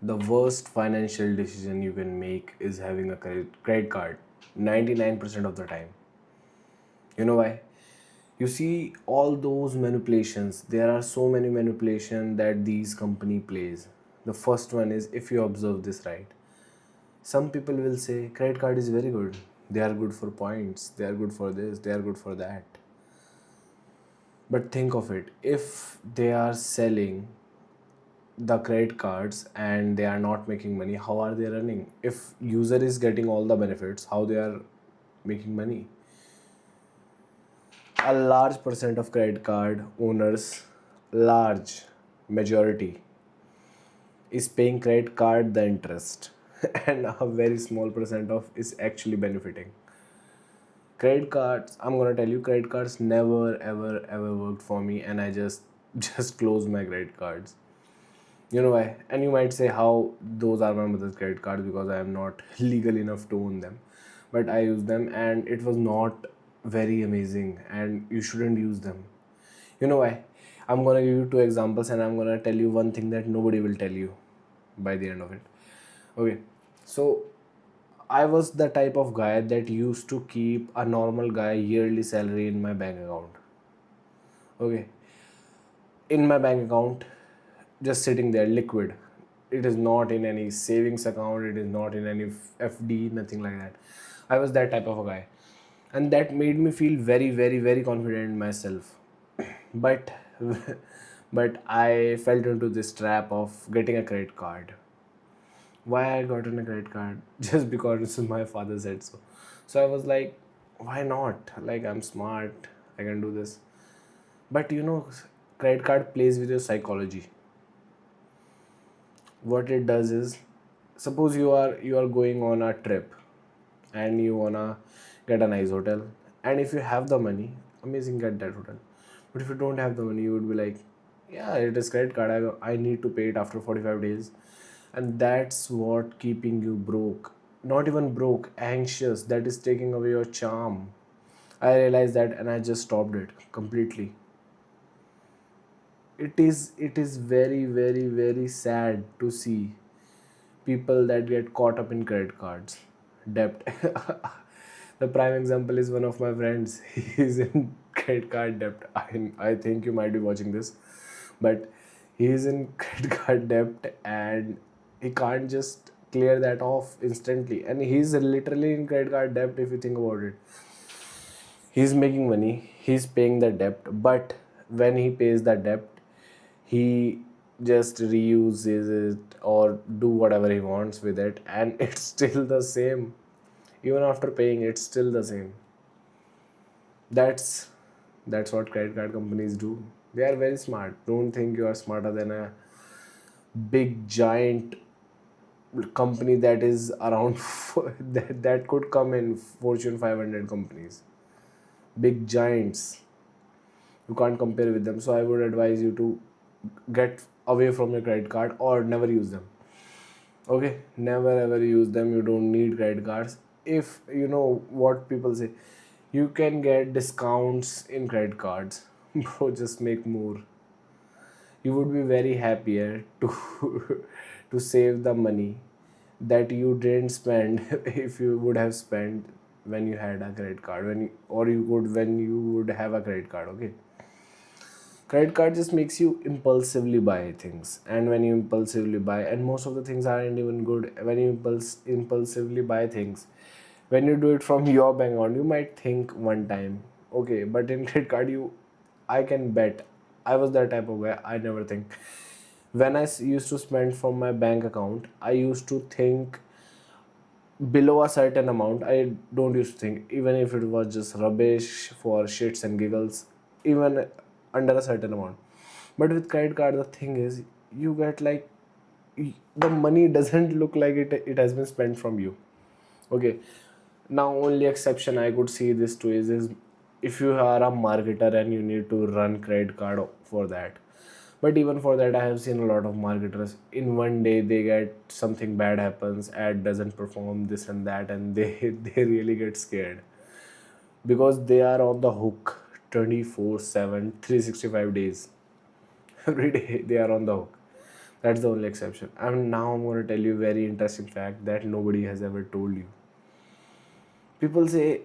The worst financial decision you can make is having a credit card 99% of the time. You know why? You see all those manipulations. There are so many manipulations that these company plays. The first one is, if you observe this right, some people will say credit card is very good. They are good for points. They are good for this. They are good for that. But think of it. If they are selling the credit cards and they are not making money, how are they running? If user is getting all the benefits, how they are making money? A large percent of credit card owners, large majority, is paying credit card the interest and a very small percent of is actually benefiting. Credit cards, I'm gonna tell you, credit cards never ever worked for me, and I just just closed my credit cards. You know why? And you might say how those are my mother's credit cards, because I am not legal enough to own them. But I use them and it was not very amazing, and you shouldn't use them. You know why? I'm gonna give you two examples and I'm gonna tell you one thing that nobody will tell you by the end of it. Okay. So I was the type of guy that used to keep a normal guy yearly salary in my bank account. Okay. In my bank account, just sitting there liquid. It is not in any savings account, it is not in any FD, nothing like that. I was that type of a guy, and that made me feel very confident in myself. But but I fell into this trap of getting a credit card. Why I got in a credit card? Just because my father said so. So I was like, why not? Like, I'm smart, I can do this. But credit card plays with your psychology. What it does is, suppose you are going on a trip and you wanna get a nice hotel, and if you have the money, amazing, get that hotel. But if you don't have the money, you would be like, yeah, it is credit card, I need to pay it after 45 days. And that's what keeping you broke. Not even broke, anxious. That is taking away your charm. I realized that and I just stopped it completely. It is very sad to see people that get caught up in credit cards debt. The prime example is one of my friends. He's in credit card debt. I think you might be watching this, but he's in credit card debt and he can't just clear that off instantly, and he's literally in credit card debt. If you think about it, he's making money, he's paying the debt, but when he pays the debt, he just reuses it or do whatever he wants with it, and it's still the same. Even after paying, it's still the same. That's that's what credit card companies do. They are very smart. Don't think you are smarter than a big giant company that is around that could come in Fortune 500 companies. Big giants, you can't compare with them. So I would advise you to get away from your credit card or never use them. Okay, never ever use them. You don't need credit cards. If you know what people say, you can get discounts in credit cards. Bro, just make more. You would be very happier to to save the money that you didn't spend if you would have spent when you had a credit card, or you could when you would have a credit card. Okay, credit card just makes you impulsively buy things, and when you impulsively buy, and most of the things aren't even good. When you impulsively buy things, when you do it from your bank account, you might think one time, okay, but in credit card, I can bet. I was that type of guy. I never think. When used to spend from my bank account, I used to think below a certain amount. I don't used to think, even if it was just rubbish for shits and giggles, even under a certain amount. But with credit card, the thing is, you get like, the money doesn't look like it has been spent from you. Okay, now only exception I could see this to is if you are a marketer and you need to run credit card for that. But even for that, I have seen a lot of marketers, in one day they get something bad happens, ad doesn't perform, this and that, and they they really get scared, because they are on the hook 24/7, 365 days. Every day they are on the hook. That's the only exception. And now I'm going to tell you a very interesting fact that nobody has ever told you. People say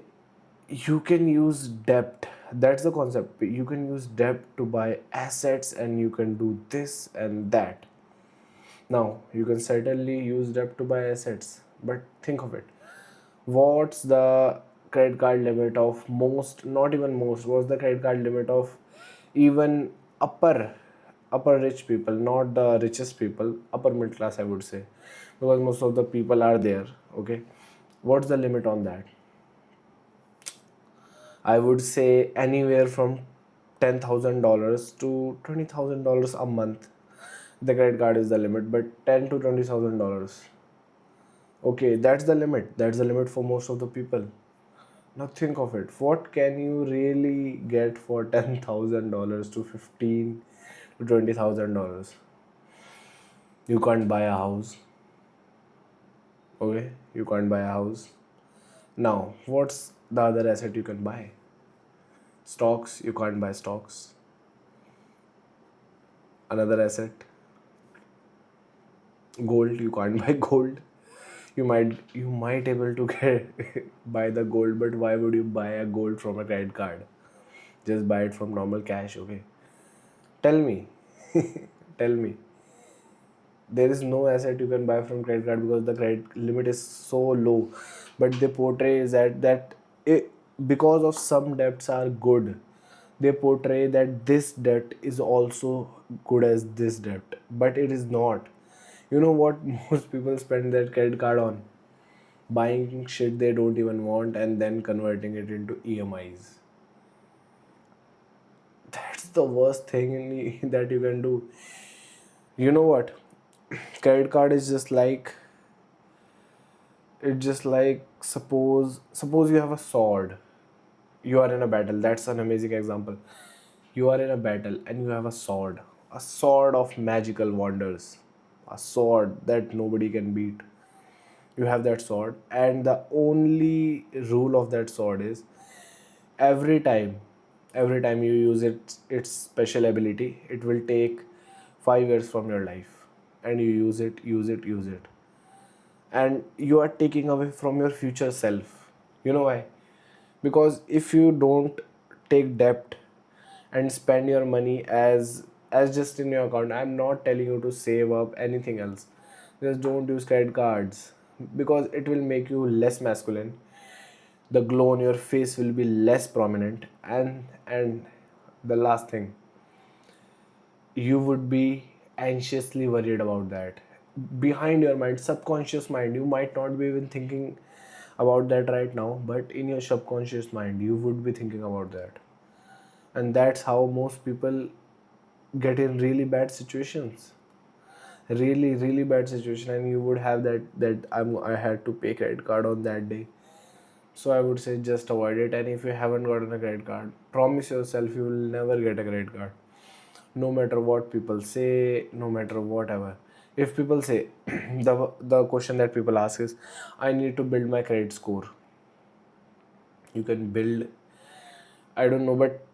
you can use debt. That's the concept. You can use debt to buy assets and you can do this and that. Now, you can certainly use debt to buy assets, but think of it. What's the credit card limit of most, not even most, what's the credit card limit of even upper rich people, not the richest people, upper middle class, I would say, because most of the people are there. Okay, what's the limit on that? I would say anywhere from $10,000 to $20,000 a month. The credit card is the limit, but $10,000 to $20,000. Okay, that's the limit. That's the limit for most of the people. Now think of it. What can you really get for $10,000 to 15 to $20,000? You can't buy a house. Okay, you can't buy a house. Now, what's the other asset you can buy? Stocks. You can't buy stocks. Another asset. Gold. You can't buy gold. You might able to get buy the gold, but why would you buy a gold from a credit card? Just buy it from normal cash. Okay, tell me. Tell me, there is no asset you can buy from credit card because the credit limit is so low, but they portray is that it, because of some debts are good, they portray that this debt is also good as this debt, but it is not. You know what most people spend their credit card on? Buying shit they don't even want and then converting it into EMIs. That's the worst thing that you can do. You know what? Credit card is just like, it's just like, suppose you have a sword. You are in a battle. That's an amazing example. You are in a battle and you have a sword of magical wonders, a sword that nobody can beat. You have that sword, and the only rule of that sword is every time every time you use its special ability, it will take 5 years from your life, and you use it, and you are taking away from your future self. You know why? Because if you don't take debt and spend your money as just in your account, I'm not telling you to save up anything else, just don't use credit cards, because it will make you less masculine. The glow on your face will be less prominent, and the last thing, you would be anxiously worried about that. Behind your mind, subconscious mind, you might not be even thinking about that right now, but in your subconscious mind you would be thinking about that. And that's how most people get in really bad situations, really bad situation. And you would have I had to pay credit card on that day. So I would say just avoid it. And if you haven't gotten a credit card, promise yourself you will never get a credit card. No matter what people say, no matter whatever. If people say, the question that people ask is, I need to build my credit score. You can build, I don't know, but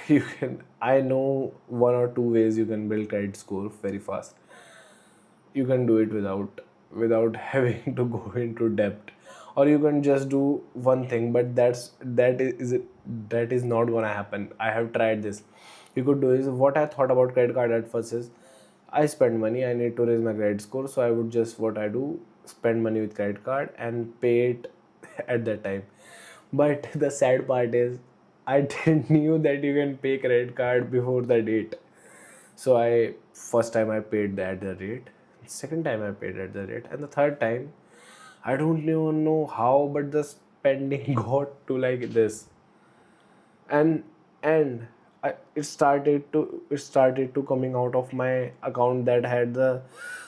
you can, I know one or two ways you can build credit score very fast. You can do it without having to go into debt, or you can just do one thing, but that is not gonna happen. I have tried this. You could do is, what I thought about credit card at first is, I spend money, I need to raise my credit score, so I would just, what I do, spend money with credit card and pay it at that time. But the sad part is, I didn't knew that you can pay credit card before the date. So I, first time I paid at the rate, second time I paid at the rate, and the third time I don't even know how, but the spending got to like this, and and it started to coming out of my account that had the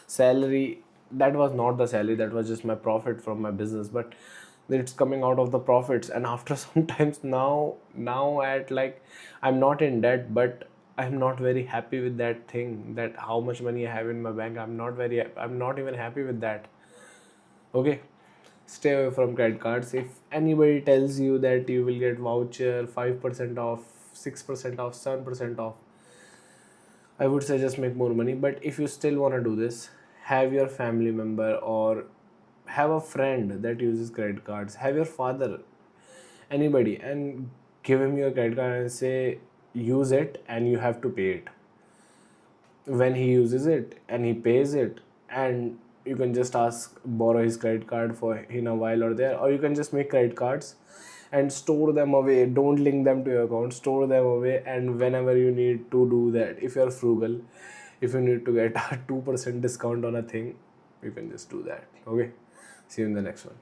salary. That was not the salary, that was just my profit from my business, but it's coming out of the profits. And after sometimes, now at like, I'm not in debt, but I'm not very happy with that thing, that how much money I have in my bank. I'm not even happy with that. Okay, stay away from credit cards. If anybody tells you that you will get voucher 5% off, 6% off, 7% off, I would say just make more money. But if you still want to do this, have your family member or have a friend that uses credit cards, have your father, anybody, and give him your credit card and say use it and you have to pay it. When he uses it and he pays it, and you can just ask borrow his credit card for in a while or there, or you can just make credit cards and store them away. Don't link them to your account, store them away, and whenever you need to do that, if you're frugal, if you need to get a 2% discount on a thing, you can just do that. Okay, see you in the next one.